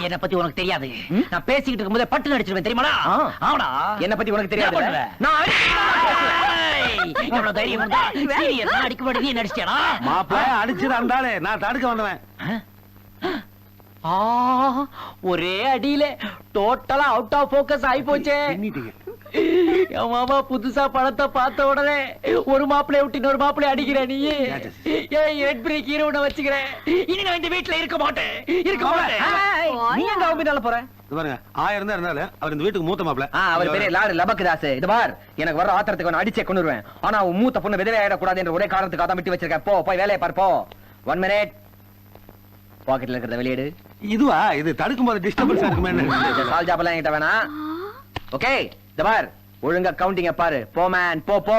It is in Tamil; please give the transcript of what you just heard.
என்ன பத்தி உனக்கு தெரியாது. நான் பேசிக்கிட்டு இருக்கும்போது பட்டு நடிச்சிருவேன் தெரியுமா? என்ன பத்தி உனக்கு தெரியாது. எவ்வளவு தைரியம் இருந்தா அடிக்க மாட்டேன். நீ நடிச்சியா மாப்பிள்ள அடிச்சு அந்தாலே நான் தடுக்க வந்தவன். ஒரே அடியில டோட்டலா அவுட் ஆஃப் போக்கஸ் ஆயி போச்சே. என் மாமா புதுசா படத்தை பார்த்த உடனே ஒரு மாப்பிளைய விட்டு இன்னொரு மாப்பிளைய அடிக்கிற நீ. ஏன் ரெட் பிரேக் ஹீரோனை வச்சுக்கிறேன். இனி நான் இந்த வீட்டுல இருக்க மாட்டேன். நீ எங்க அவங்க போற பாருங்க. 1000 தான் இருந்தாலும் அவர் இந்த வீட்டுக்கு மூத்த மாப்பிள்ள. அவர் பேரு லாடு லபக்குதாஸ். இது பார், எனக்கு வர ஆத்திரத்துக்கு நான் அடிச்சே கொண்டுருவேன். ஆனா உன் மூத்த பொண்ணு விதவை ஆயிடக்கூடாது என்ற ஒரே காரணத்துக்காக தான் விட்டு வச்சிருக்கேன். போய் வேலையை பார் போ. 1 மினிட். பாக்கெட்ல இருக்கிறத வெளியேடு. இதுவா இது தடுக்கும் போது டிஸ்டர்பன்ஸ் இருக்குமே. சால் ஜாப்லாம் என்கிட்ட வேணாம். ஓகே, இந்த பார், ஒழுங்கா கவுண்டிங்க பாரு. போ மேன், போ.